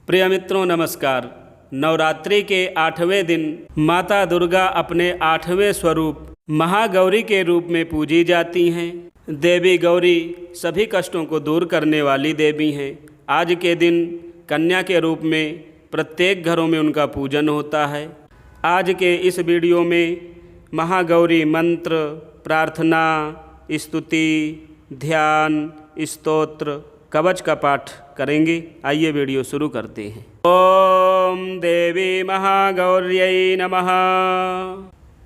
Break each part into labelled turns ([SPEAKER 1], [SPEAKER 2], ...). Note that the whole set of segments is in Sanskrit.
[SPEAKER 1] प्रिय मित्रों नमस्कार। नवरात्रि के 8वें दिन माता दुर्गा अपने 8वें स्वरूप महागौरी के रूप में पूजी जाती हैं। देवी गौरी सभी कष्टों को दूर करने वाली देवी हैं। आज के दिन कन्या के रूप में प्रत्येक घरों में उनका पूजन होता है। आज के इस वीडियो में महागौरी मंत्र, प्रार्थना, स्तुति, ध्यान, स्तोत्र, कवच का पाठ करेंगे। आइए वीडियो शुरू करते हैं। ओम देवी महागौर्यै नमः।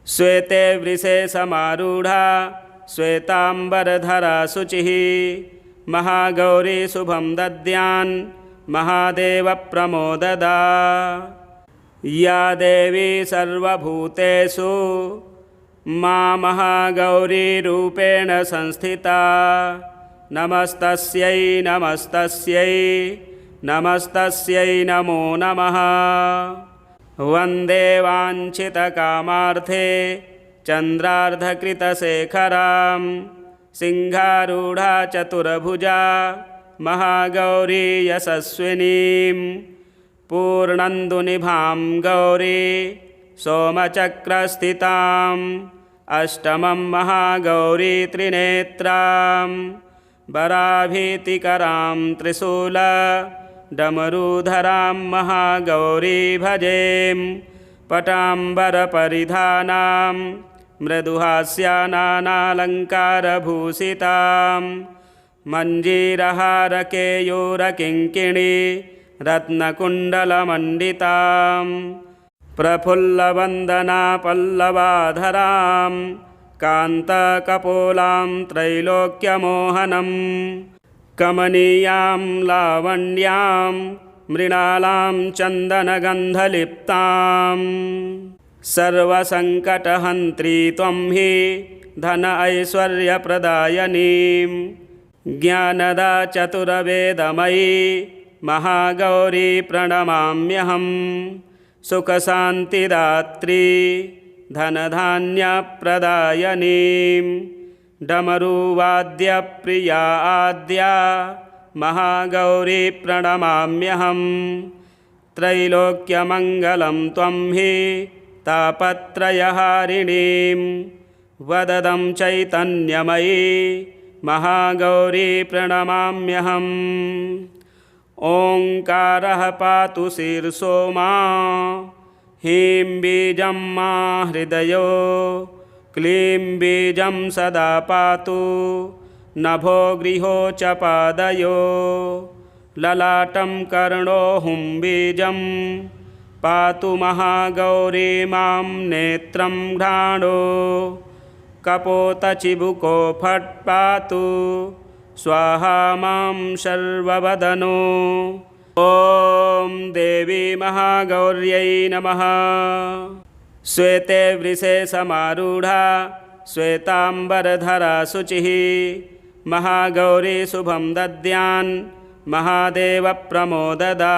[SPEAKER 1] श्वेते वृषे समारूढ़ा श्वेतांबरधरा शुचिः महागौरी शुभं दद्यान् महादेव प्रमोददा। या देवी सर्वभूतेषु मां महागौरी रूपेण संस्थिता। नमस्तस्यै नमस्तस्यै नमस्तस्यै नमो नमः। वन्दे वाञ्छितकामार्थे चन्द्रार्धकृतशेखरां सिंहारूढ़ा चतुर्भुजा महागौरी यशस्विनीं। पूर्णन्दुनिभां गौरी सोमचक्रस्थिताम् अष्टमं महागौरी त्रिनेत्रां वराभीतिकरां त्रिशूल डमरूधरां महागौरी भजेम। पटाम्बरपरिधानां मृदुहास्यानालङ्कारभूषितां मञ्जीरहारकेयूरकिङ्किणी रत्नकुण्डलमण्डितां। प्रफुल्लवन्दना पल्लवाधरां कान्तकपोलां त्रैलोक्यमोहनं। कमनीयां लावण्यां मृणालां चन्दनगन्धलिप्तां। सर्वसङ्कटहन्त्री त्वं हि धन ऐश्वर्यप्रदायिनीं। ज्ञानदा चतुर्वेदमयी महागौरी प्रणमाम्यहं। सुखशान्तिदात्री धनधान्यप्रदायिनीं। डमरुवाद्यप्रिया आद्या महागौरी प्रणमाम्यहं। त्रैलोक्यमङ्गलं त्वं हि तापत्रयहारिणीं। वददं चैतन्यमयी महागौरी प्रणमाम्यहम्। ओंकारः पातु शीर्षो मां। ह्रीं बीजं मा हृदयो। क्लीं बीजं सदा पातु नभो गृहो च पादयो। ललाटं कर्णो हुं बीजं पातु महागौरी मां। नेत्रं घ्राणो कपोतचिबुको फट् पातु स्वाहा मां सर्ववदनो। ओम देवी महागौर्यै नमः। श्वेते वृषे समारूढ़ा श्वेतांबरधरा शुचिः महागौरी शुभं दद्यान् महादेव प्रमोददा।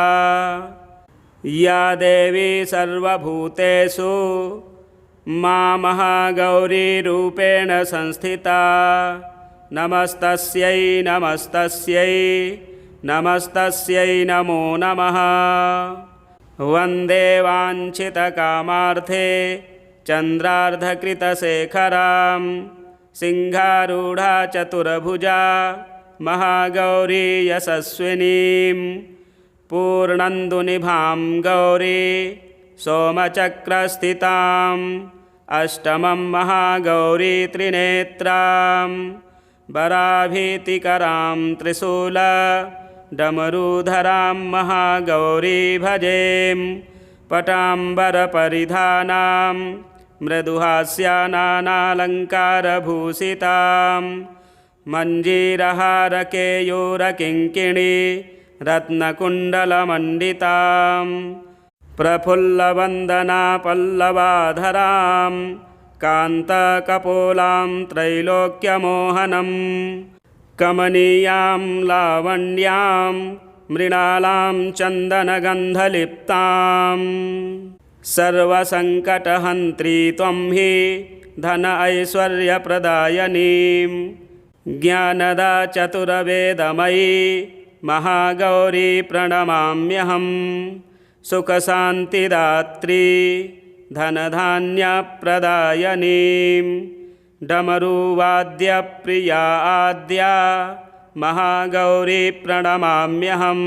[SPEAKER 1] या देवी सर्वभूतेषु मां महागौरी रूपेण संस्थिता। नमस्तस्यै नमस्तस्यै नमस्तस्यै नमो नमः। वन्दे वाञ्छितकामार्थे चन्द्रार्धकृतशेखरां सिंहारूढ़ा चतुर्भुजा महागौरी यशस्विनीं। पूर्णन्दुनिभां गौरी सोमचक्रस्थिताम् अष्टमं महागौरी त्रिनेत्रां वराभीतिकरां त्रिशूल डमरूधरां महागौरी भजेम। पटाम्बरपरिधानां मृदुहास्यानालङ्कारभूषितां मञ्जीरहारकेयूरकिङ्किणी रत्नकुण्डलमण्डितां। प्रफुल्लवन्दना पल्लवाधरां कान्तकपोलां त्रैलोक्यमोहनं। कमनीयां लावण्यां मृणालां चन्दनगन्धलिप्तां। सर्वसङ्कटहन्त्री त्वं हि धन ऐश्वर्यप्रदायिनीं। ज्ञानदा चतुर्वेदमयी महागौरी प्रणमाम्यहं सुखशान्तिदात्री धनधान्यप्रदायिनीं डमरुवाद्यप्रिया आद्या महागौरी प्रणमाम्यहं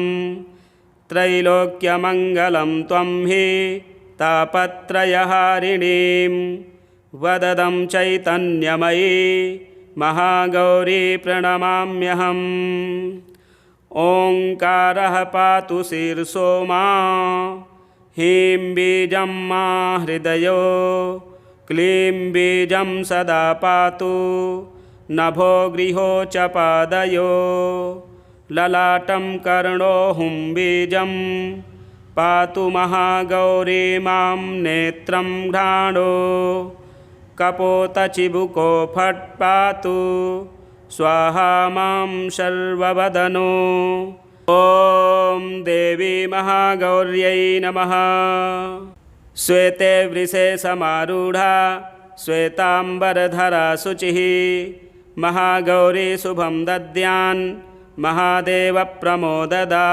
[SPEAKER 1] त्रैलोक्यमङ्गलं त्वं हि तापत्रयहारिणीं वददं चैतन्यमयी महागौरी प्रणमाम्यहम् ओंकारः पातु शीर्षो मां ह्रीं बीजं मा हृदयो क्लीं बीजं सदा पातु नभो गृहो च पादयो ललाटं कर्णो हुं बीजं पातु महागौरी मां नेत्रं घ्राणो कपोतचिबुको फट् पातु स्वाहा मां सर्ववदनो। ॐ देवी महागौर्यै नमः। श्वेते वृषे समारूढ़ा श्वेतांबरधरा शुचिः महागौरी शुभं दद्यान् महादेव प्रमोददा।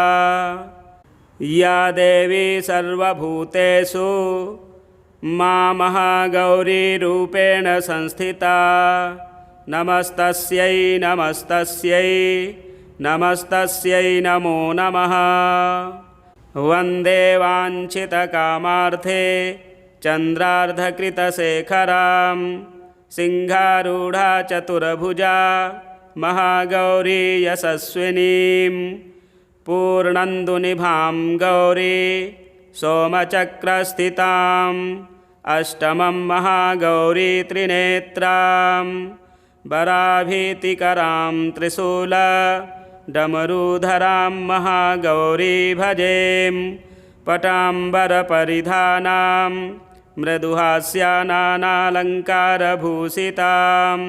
[SPEAKER 1] या देवी सर्वभूतेषु मा महागौरी रूपेण संस्थिता नमस्तस्यै नमस्तस्यै नमस्तस्यै नमो नमः। वन्दे वाञ्छितकामार्थे चन्द्रार्धकृतशेखरां सिंहारूढा चतुर्भुजा महागौरी यशस्विनीं पूर्णन्दुनिभां गौरी सोमचक्रस्थिताम् अष्टमं महागौरी त्रिनेत्रां वराभीतिकरां त्रिशूल डमरूधरां महागौरी भजेम। पटाम्बरपरिधानां मृदुहास्यानालङ्कारभूषितां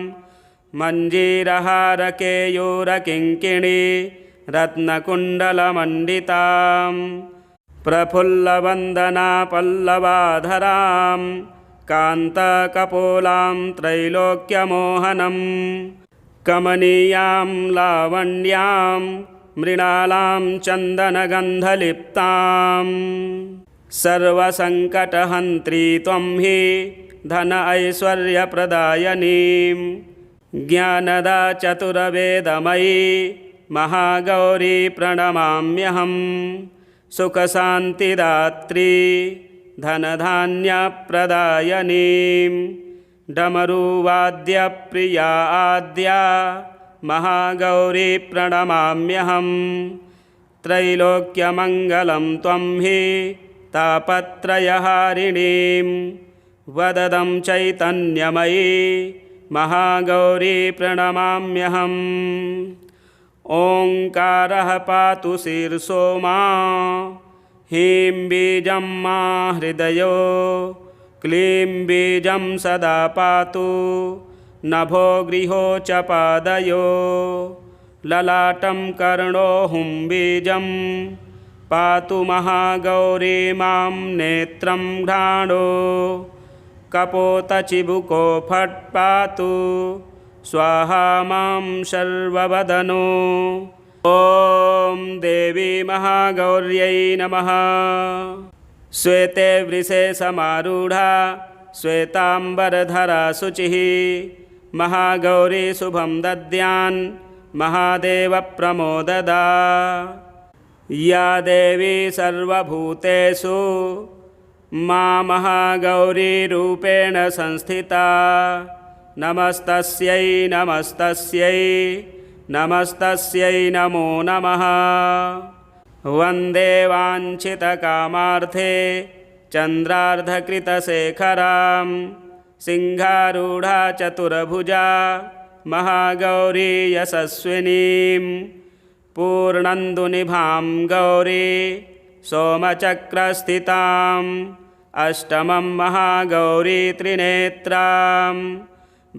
[SPEAKER 1] मञ्जीरहारकेयूरकिङ्किणी रत्नकुण्डलमण्डितां प्रफुल्लवन्दना पल्लवाधरां कान्तकपोलां त्रैलोक्यमोहनं कमनीयां लावण्यां मृणालां चन्दनगन्धलिप्तां सर्वसङ्कटहन्त्री त्वं हि धन ऐश्वर्यप्रदायिनीं ज्ञानदा चतुर्वेदमयी महागौरी प्रणमाम्यहं सुखशान्तिदात्री धनधान्यप्रदायिनीं डमरुवाद्यप्रिया आद्या महागौरी प्रणमाम्यहं त्रैलोक्यमङ्गलं त्वं हि तापत्रयहारिणीं वददं चैतन्यमयी महागौरी प्रणमाम्यहम् ओंकारः पातु शीर्षो मां ह्रीं बीजं मा हृदयो क्लीं बीजं सदा पातु नभो गृहो च पादयो ललाटं कर्णो हुं बीजं पातु महागौरी मां नेत्रं घ्राणो कपोतचिबुको फट् पातु स्वाहा मां सर्ववदनो। ॐ देवी महागौर्यै नमः। श्वेते वृषे समारूढ़ा श्वेतांबरधरा शुचिः महागौरी शुभं दद्यान् महादेव प्रमोददा। या देवी सर्वभूतेषु मा महागौरी रूपेण संस्थिता नमस्तस्यै नमस्तस्यै नमस्तस्यै नमो नमः। वन्दे वाञ्छितकामार्थे चन्द्रार्धकृतशेखरां सिंहारूढा चतुर्भुजा महागौरी यशस्विनीं पूर्णन्दुनिभां गौरी सोमचक्रस्थितां अष्टमं महागौरी त्रिनेत्रां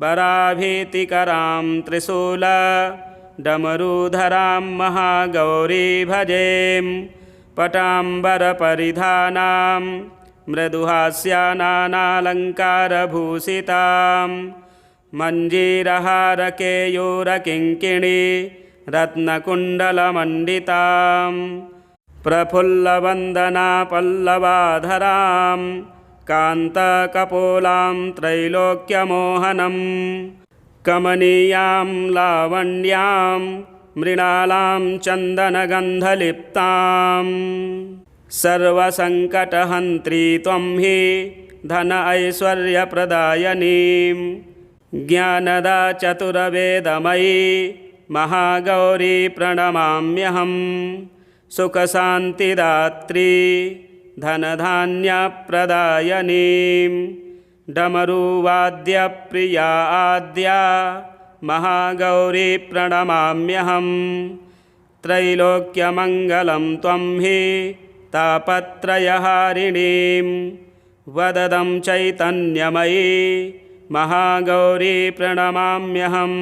[SPEAKER 1] वराभीतिकरां त्रिशूल डमरूधरां महागौरी भजेम। पटाम्बरपरिधानां मृदुहास्यानालङ्कारभूषितां मञ्जीरहारकेयूरकिङ्किणी रत्नकुण्डलमण्डितां प्रफुल्लवन्दना पल्लवाधरां कान्तकपोलां त्रैलोक्यमोहनं कमनीयां लावण्यां मृणालां चन्दनगन्धलिप्तां सर्वसङ्कटहन्त्री त्वं हि धन ऐश्वर्यप्रदायिनीं ज्ञानदा चतुर्वेदमयी महागौरी प्रणमाम्यहं सुखशान्तिदात्री धनधान्यप्रदायिनीं डमरुवाद्यप्रिया आद्या महागौरी प्रणमाम्यहं त्रैलोक्यमङ्गलं त्वं हि तापत्रयहारिणीं वददं चैतन्यमयी महागौरी प्रणमाम्यहम्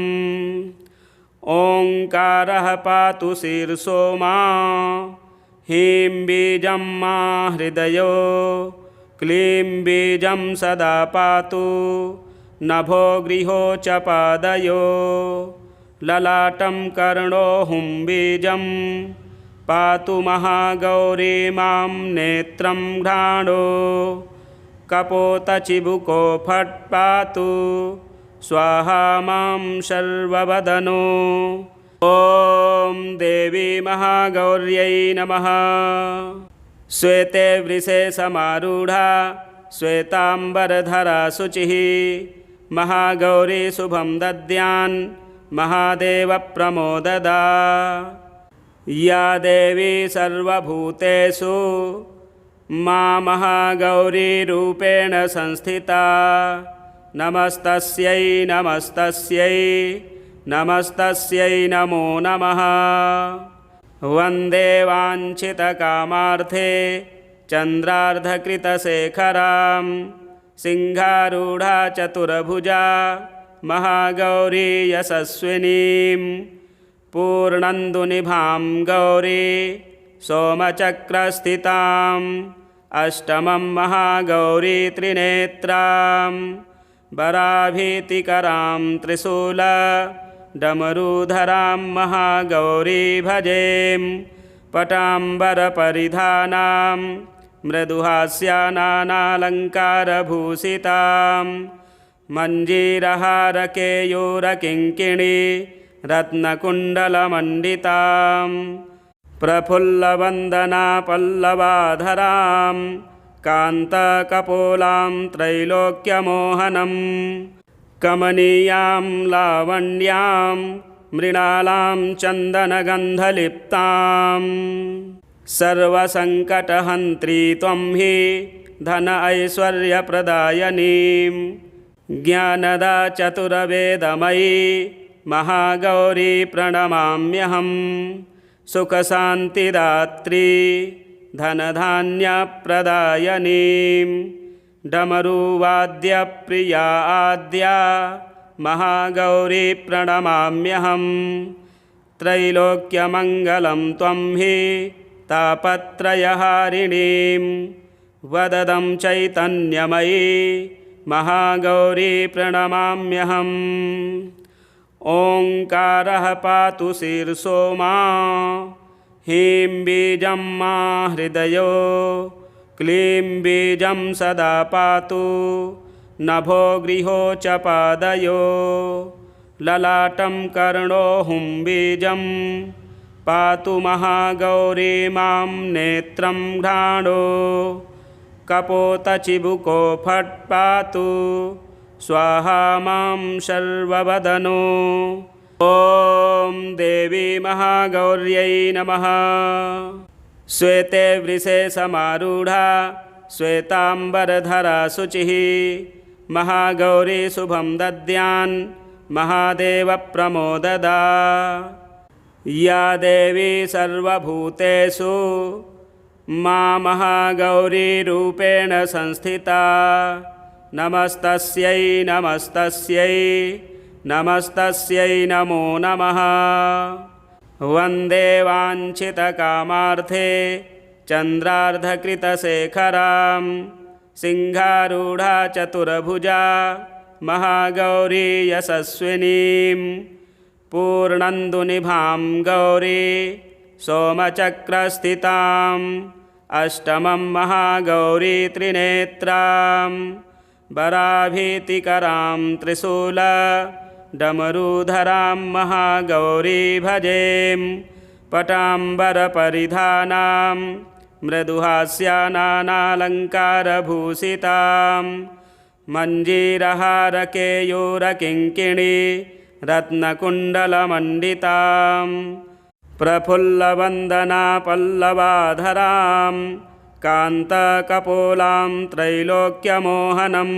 [SPEAKER 1] ओंकारः पातु शीर्षो मां ह्रीं बीजं मा हृदयो क्लीं बीजं सदा पातु नभो गृहो च पादयो ललाटं कर्णो हुं बीजं पातु महागौरी मां नेत्रं घ्राणो कपोतचिबुको फट् पातु स्वाहा मां सर्ववदनो। ॐ देवी महागौर्यै नमः। श्वेते वृषे समारूढा श्वेताम्बरधरा शुचिः महागौरी शुभं दद्यान् महादेवप्रमोददा। या देवी सर्वभूतेषु मा महागौरीरूपेण संस्थिता नमस्तस्यै नमस्तस्यै नमस्तस्यै नमो नमः। वन्दे वाञ्छितकामार्थे चन्द्रार्धकृतशेखरां सिंहारूढा चतुर्भुजा महागौरी यशस्विनीं पूर्णन्दुनिभां गौरी सोमचक्रस्थिताम् अष्टमं महागौरी त्रिनेत्रां वराभीतिकरां त्रिशूल डमरूधरां महागौरी भजेम। पटाम्बरपरिधानां मृदुहास्यानालङ्कारभूषितां मञ्जीरहारकेयूरकिङ्किणी रत्नकुण्डलमण्डितां प्रफुल्लवन्दना पल्लवाधरां कान्तकपोलां त्रैलोक्यमोहनं कमनीयां लावण्यां मृणालां चन्दनगन्धलिप्तां सर्वसङ्कटहन्त्री त्वं हि धन ऐश्वर्यप्रदायिनीं ज्ञानदा चतुर्वेदमयी महागौरी प्रणमाम्यहं सुखशान्तिदात्री धनधान्यप्रदायिनीं डमरुवाद्यप्रिया आद्या महागौरी प्रणमाम्यहं त्रैलोक्यमङ्गलं त्वं हि तापत्रयहारिणीं वददं चैतन्यमयी महागौरी प्रणमाम्यहम् ओंकारः पातु शीर्षो मां ह्रीं बीजं मा हृदयो क्लीं बीजं सदा पातु नभो गृहो च पादयो ललाटं कर्णो हुं बीजं पातु महागौरी मां नेत्रं घ्राणो कपोतचिबुको फट् पातु स्वाहा मां सर्ववदनो। ॐ देवी महागौर्यै नमः। श्वेते वृषे समारूढा श्वेताम्बरधरा शुचिः महागौरी शुभं दद्यान् महादेवप्रमोददा। या देवी सर्वभूतेषु मा महागौरीरूपेण संस्थिता नमस्तस्यै नमस्तस्यै नमस्तस्यै नमो नमः। वन्दे वाञ्छितकामार्थे चन्द्रार्धकृतशेखरां सिंहारूढा चतुर्भुजा महागौरी यशस्विनीं पूर्णन्दुनिभां गौरी सोमचक्रस्थिताम् अष्टमं महागौरी त्रिनेत्रां वराभीतिकरां त्रिशूलडमरूधरां महागौरी भजेम। पटाम्बरपरिधानां मृदुहास्यानालङ्कारभूषितां मञ्जीरहारकेयूरकिङ्किणी रत्नकुण्डलमण्डितां प्रफुल्लवन्दना पल्लवाधरां कान्तकपोलां त्रैलोक्यमोहनं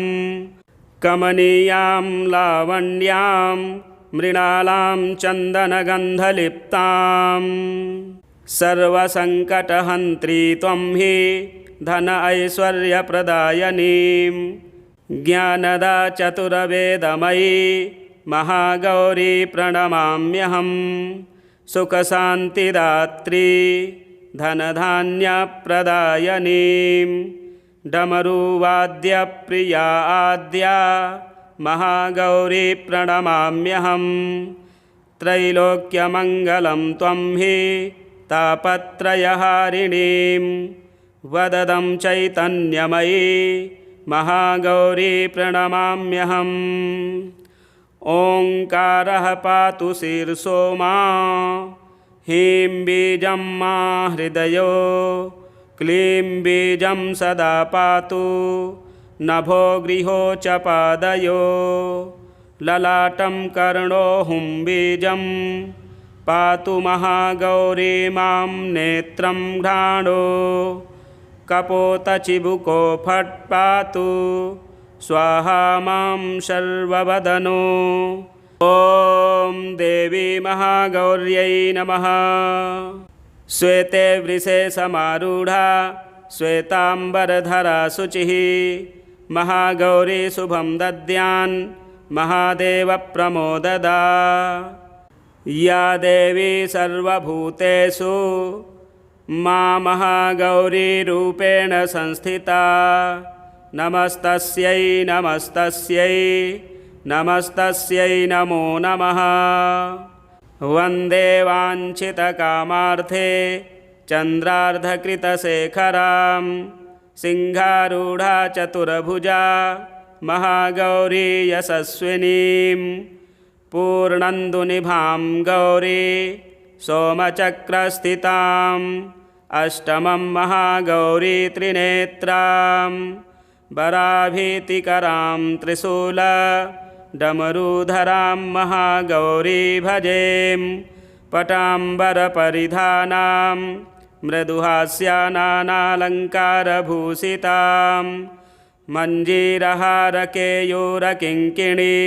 [SPEAKER 1] कमनीयां लावण्यां मृणालां चन्दनगन्धलिप्तां सर्वसङ्कटहन्त्री त्वं हि धन ऐश्वर्यप्रदायिनीं ज्ञानदा चतुर्वेदमयी महागौरी प्रणमाम्यहं। सुखशान्तिदात्री धनधान्यप्रदायिनीं डमरुवाद्यप्रिया आद्या महागौरी प्रणमाम्यहं। त्रैलोक्यमङ्गलं त्वं हि तापत्रयहारिणीं वददं चैतन्यमयी महागौरी प्रणमाम्यहम्। ओंकारः पातु शीर्षो मां ह्रीं बीजं मा हृदयो क्लीं बीजं सदा पातु नभो गृहो च पादयो ललाटं कर्णो हुं बीजं पातु महागौरी मां नेत्रं घ्राणो कपोतचिबुको फट् पातु स्वाहा मां सर्ववदनो। ॐ देवी महागौर्यै नमः। श्वेते वृषे समारूढा श्वेताम्बरधरा शुचिः महागौरी शुभं दद्यान् महादेवप्रमोददा। या देवी सर्वभूतेषु मा महागौरीरूपेण संस्थिता नमस्तस्यै नमस्तस्यै नमस्तस्यै नमो नमः। वन्दे वाञ्छितकामार्थे चन्द्रार्धकृतशेखरां सिंहारूढा चतुर्भुजा महागौरी यशस्विनीं पूर्णन्दुनिभां गौरी सोमचक्रस्थिताम् अष्टमं महागौरी त्रिनेत्रां वराभीतिकरां त्रिशूलडमरूधरां महागौरी भजेम। पटाम्बरपरिधानां मृदुहास्यानालङ्कारभूषितां मञ्जीरहारकेयूरकिङ्किणी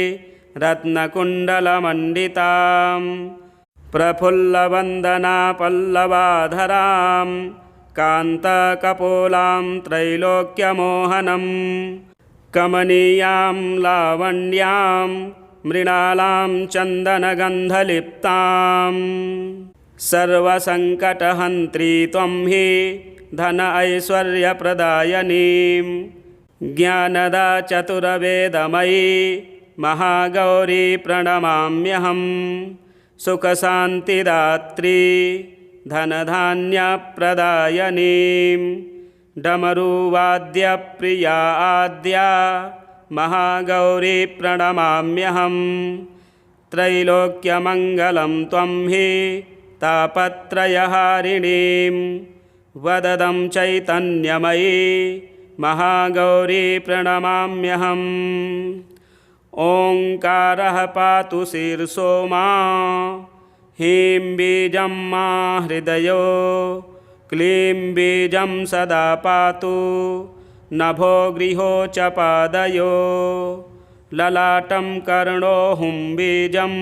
[SPEAKER 1] रत्नकुण्डलमण्डितां प्रफुल्लवन्दना पल्लवाधरां कान्तकपोलां त्रैलोक्यमोहनं कमनीयां लावण्यां मृणालां चन्दनगन्धलिप्तां सर्वसङ्कटहन्त्री त्वं हि धन ऐश्वर्यप्रदायिनीं ज्ञानदा चतुर्वेदमयी महागौरी प्रणमाम्यहं। सुखशान्तिदात्री धनधान्यप्रदायिनीं डमरुवाद्यप्रिया आद्या महागौरी प्रणमाम्यहं। त्रैलोक्यमङ्गलं त्वं हि तापत्रयहारिणीं वददं चैतन्यमयी महागौरी प्रणमाम्यहम्। ओंकारः पातु शीर्षो मां ह्रीं बीजं मा हृदयो क्लीं बीजं सदा पातु नभो गृहो च पादयो ललाटं कर्णो हुं बीजं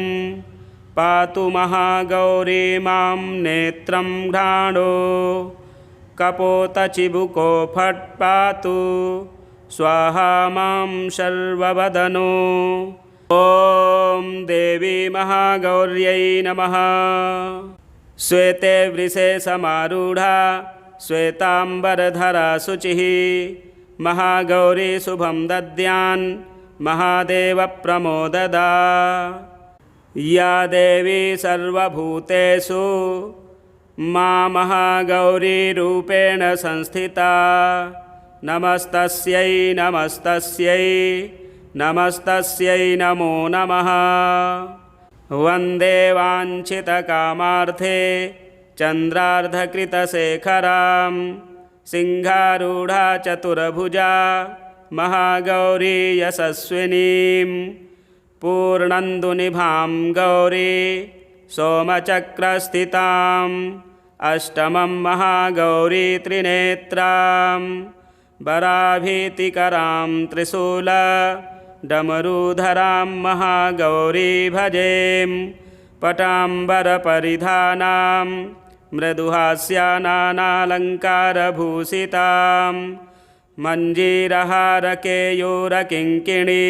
[SPEAKER 1] पातु महागौरी मां नेत्रं घ्राणो कपोतचिबुको फट् पातु स्वाहा मां सर्ववदनो। ॐ देवी महागौर्यै नमः। श्वेते वृषे समारूढा श्वेताम्बरधरा शुचिः महागौरी शुभं दद्यान् महादेवप्रमोददा। या देवी सर्वभूतेषु महागौरीरूपेण संस्थिता नमस्तस्यै नमस्तस्यै नमस्तस्यै नमो नमः। वन्दे वाञ्छितकामार्थे चन्द्रार्धकृतशेखरां सिंहारूढा चतुर्भुजा महागौरी यशस्विनीं पूर्णन्दुनिभां गौरी सोमचक्रस्थिताम् अष्टमं महागौरी त्रिनेत्रां वराभीतिकरां त्रिशूल डमरूधरां महागौरी भजेम। पटाम्बरपरिधानां मृदुहास्यानालङ्कारभूषितां मञ्जीरहारकेयूरकिङ्किणी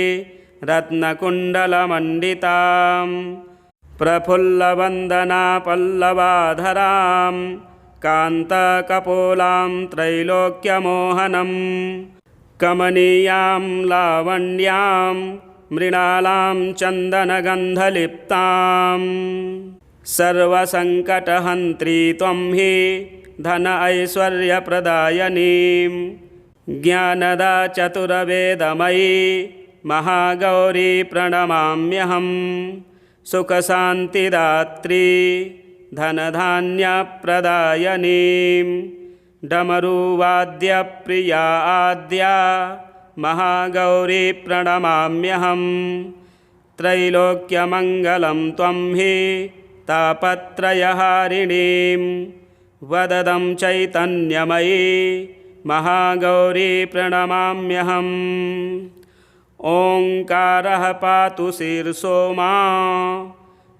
[SPEAKER 1] रत्नकुण्डलमण्डितां प्रफुल्लवन्दना पल्लवाधरां कान्तकपोलां त्रैलोक्यमोहनं कमनीयां लावण्यां मृणालां चन्दनगन्धलिप्तां सर्वसङ्कटहन्त्री त्वं हि धन ऐश्वर्यप्रदायिनीं ज्ञानदा चतुर्वेदमयी महागौरी प्रणमाम्यहम्। सुखशान्तिदात्री धनधान्यप्रदायिनीं डमरुवाद्यप्रिया आद्या महागौरी प्रणमाम्यहम्। त्रैलोक्यमङ्गलं त्वं हि तापत्रयहारिणीं वददं चैतन्यमयी महागौरी प्रणमाम्यहम्। ओंकारः पातु शीर्षो मां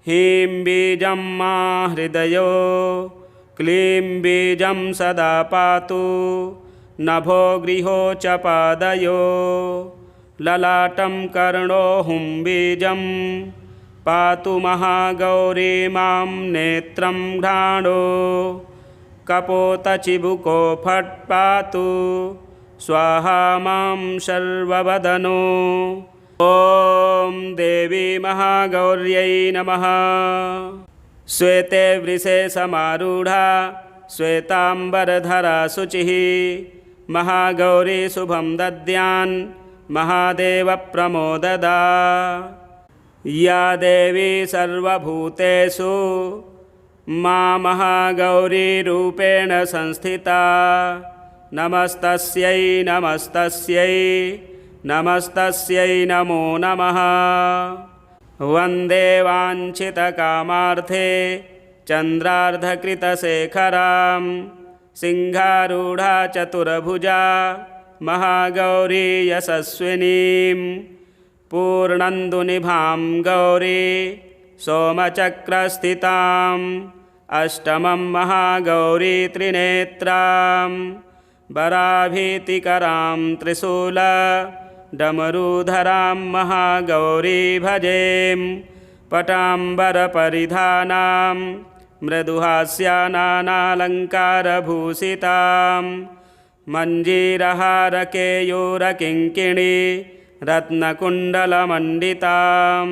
[SPEAKER 1] ह्रीं बीजं मा हृदयो क्लीं बीजं सदा पातु नभो गृहो च पादयो ललाटं कर्णो हुं बीजं पातु महागौरी मां नेत्रं घ्राणो कपोतचिबुको फट् पातु स्वाहा मां सर्ववदनो। ॐ देवी महागौर्यै नमः। श्वेते वृषे समारूढा श्वेताम्बरधरा शुचिः महागौरी शुभं दद्यान् महादेवप्रमोददा। या देवी सर्वभूतेषु महागौरीरूपेण संस्थिता नमस्तस्यै नमस्तस्यै नमस्तस्यै नमो नमः। वन्दे वाञ्छितकामार्थे चन्द्रार्धकृतशेखरां सिंहारूढा चतुर्भुजा महागौरी यशस्विनीं पूर्णन्दुनिभां गौरी सोमचक्रस्थिताम् अष्टमं महागौरी त्रिनेत्रां वराभीतिकरां त्रिशूल डमरूधरां महागौरी भजेम। पटाम्बरपरिधानां मृदुहास्यानालङ्कारभूषितां मञ्जीरहारकेयूरकिङ्किणी रत्नकुण्डलमण्डितां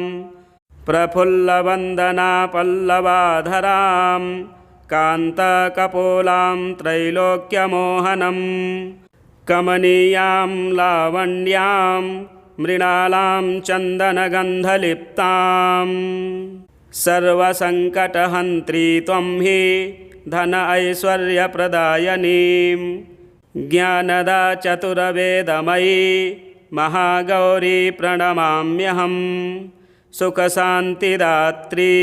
[SPEAKER 1] प्रफुल्लवन्दना पल्लवाधरां कान्तकपोलां त्रैलोक्यमोहनं कमनीयां लावण्यां मृणालां चन्दनगन्धलिप्तां सर्वसङ्कटहन्त्री त्वं हि धन ऐश्वर्यप्रदायिनीं ज्ञानदा चतुर्वेदमयी महागौरी प्रणमाम्यहम्। सुखशान्तिदात्री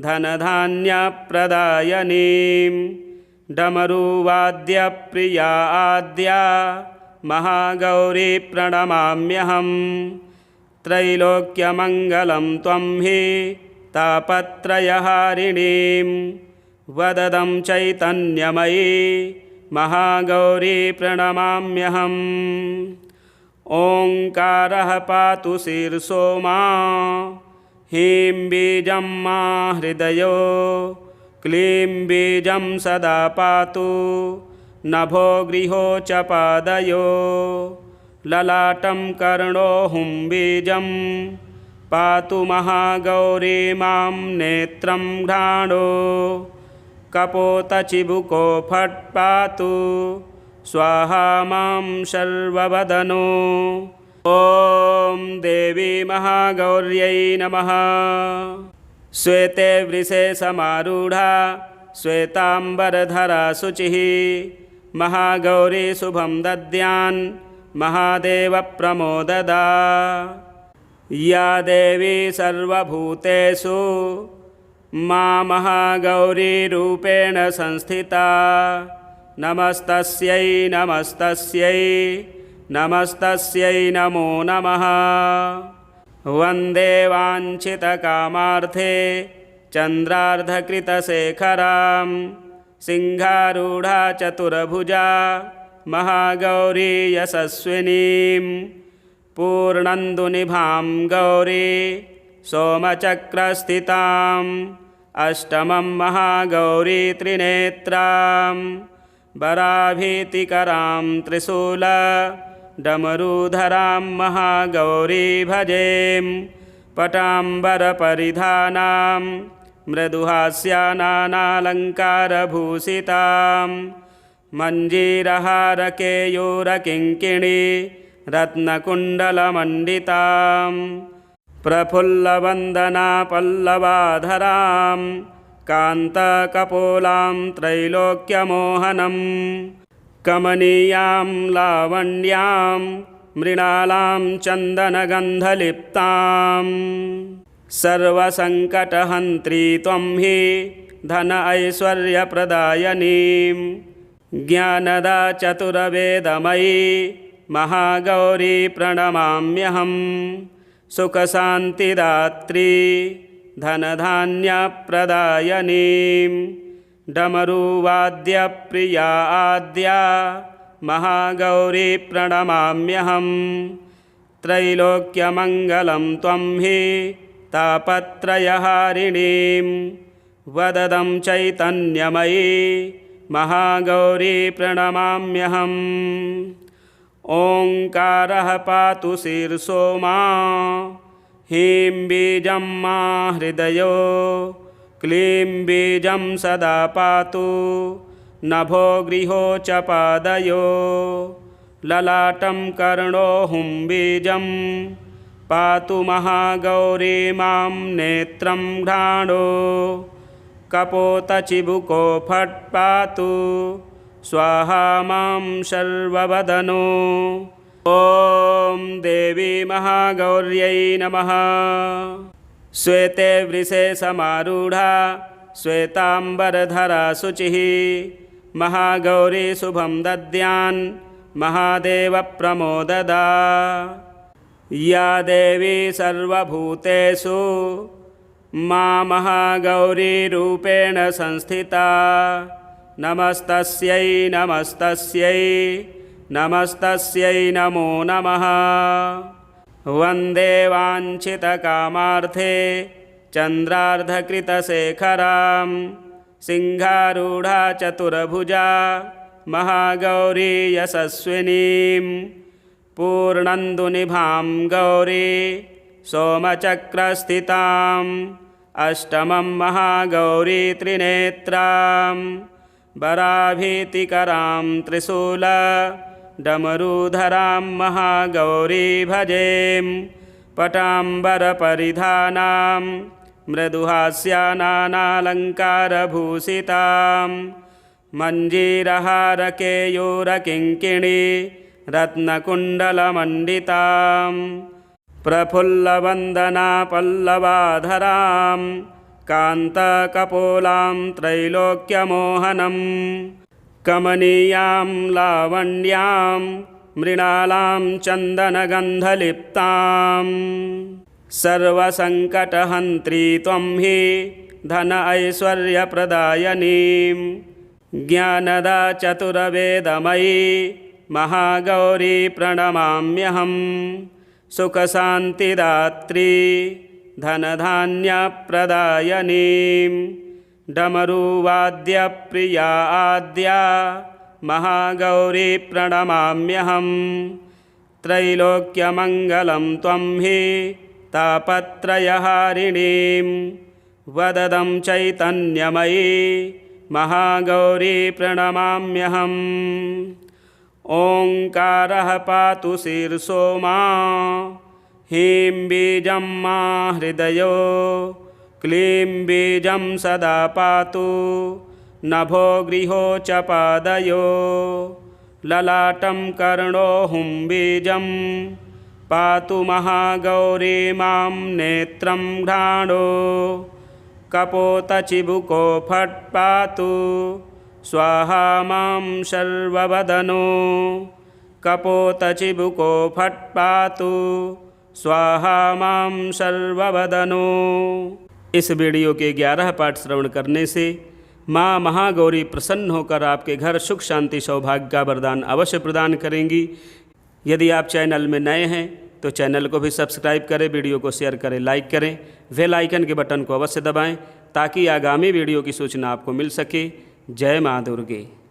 [SPEAKER 1] धनधान्यप्रदायिनीं डमरुवाद्यप्रिया आद्या महागौरी प्रणमाम्यहम्। त्रैलोक्यमङ्गलं त्वं हि तापत्रयहारिणीं वददं चैतन्यमयी महागौरी प्रणमाम्यहम्। ओंकारः पातु शीर्षो मां ह्रीं बीजं मा हृदयो क्लीं बीजं सदा पातु नभो गृहो च पादयो ललाटं कर्णो हुं बीजं पातु महागौरी मां नेत्रं घ्राणो कपोतचिबुको फट् पातु स्वाहा मां सर्ववदनो। ॐ देवी महागौर्यै नमः। श्वेते वृषे समारूढ़ा श्वेतांबरधरा शुचिः महागौरी शुभं दद्यान् महादेव प्रमोददा। या देवी सर्वभूतेषु मा महागौरी रूपेण संस्थिता नमस्तस्यै नमस्तस्यै नमस्तस्यै नमो नमः। वन्दे वाञ्छितकामार्थे चन्द्रार्धकृतशेखरां सिंहारूढा चतुर्भुजा महागौरी यशस्विनीं पूर्णन्दुनिभां गौरी सोमचक्रस्थिताम् अष्टमं महागौरी त्रिनेत्रां वराभीतिकरां त्रिशूल डमरूधरां महागौरी भजेम। पटाम्बरपरिधानां मृदुहास्यानालङ्कारभूषितां मञ्जीरहारकेयूरकिङ्किणी रत्नकुण्डलमण्डितां प्रफुल्लवन्दना पल्लवाधरां कान्तकपोलां त्रैलोक्यमोहनं कमनीयां लावण्यां मृणालां चन्दनगन्धलिप्तां। सर्वसङ्कटहन्त्री त्वं हि धन ऐश्वर्यप्रदायिनीं ज्ञानदा चतुर्वेदमयी महागौरी प्रणमाम्यहम्। सुखशान्तिदात्री धनधान्यप्रदायिनीं डमरुवाद्यप्रिया आद्या महागौरी प्रणमाम्यहम्। त्रैलोक्यमङ्गलं त्वं हि तापत्रयहारिणीं वददं चैतन्यमयी महागौरी प्रणमाम्यहम्। ओंकारः पातु शीर्षो मां ह्रीं बीजं मा हृदयो क्लीं बीजं सदा पातु नभो गृहो च पादयो ललाटं कर्णो हुं बीजं पातु महागौरी मां नेत्रं घ्राणो कपोतचिबुको फट् पातु स्वाहा मां सर्ववदनो। ॐ देवी महागौर्यै नमः। श्वेते वृषे समारूढ़ा श्वेतांबरधरा शुचिः महागौरी शुभं दद्यान् महादेव प्रमोददा। या देवी सर्वभूतेषु मा महागौरी रूपेण संस्थिता नमस्तस्यै नमस्तस्यै नमस्तस्यै नमो नमः। वन्दे वाञ्छितकामार्थे चन्द्रार्धकृतशेखरां सिंहारूढा चतुर्भुजा महागौरी यशस्विनीं पूर्णन्दुनिभां गौरी सोमचक्रस्थिताम् अष्टमं महागौरी त्रिनेत्रां वराभीतिकरां त्रिशूल डमरूधरां महागौरी भजेम। पटाम्बरपरिधानां मृदुहास्यानालङ्कारभूषितां मञ्जीरहारकेयूरकिङ्किणी रत्नकुण्डलमण्डितां प्रफुल्लवन्दना पल्लवाधरां कान्तकपोलां त्रैलोक्यमोहनं कमनीयां लावण्यां मृणालां चन्दनगन्धलिप्तां। सर्वसङ्कटहन्त्री त्वं हि धन ऐश्वर्यप्रदायिनीं ज्ञानदा चतुर्वेदमयी महागौरी प्रणमाम्यहम्। सुखशान्तिदात्री धनधान्यप्रदायिनीं डमरुवाद्यप्रिया आद्या महागौरी प्रणमाम्यहम्। त्रैलोक्यमङ्गलं त्वं हि तापत्रयहारिणीं वददं चैतन्यमयी महागौरी प्रणमाम्यहम्। ओंकारः पातु शीर्षो मां, ह्रीं बीजं मां हृदयो, क्लीं बीजं सदा पातु नभो गृहो च पादयो, ललाटं कर्णो हुं बीजं पातु महागौरी मां नेत्रं घ्राणो, कपोतचिबुको फट् पातु स्वाहा मां सर्ववदनो, कपोतचिबुको फट् पातु स्वाहा मां सर्ववदनो। इस वीडियो के 11 पाठ श्रवण करने से माँ महागौरी प्रसन्न होकर आपके घर सुख शांति सौभाग्य का वरदान अवश्य प्रदान करेंगी। यदि आप चैनल में नए हैं तो चैनल को भी सब्सक्राइब करें, वीडियो को शेयर करें, लाइक करें, बेल आइकन के बटन को अवश्य दबाएं ताकि आगामी वीडियो की सूचना आपको मिल सके। जय माँ दुर्गे।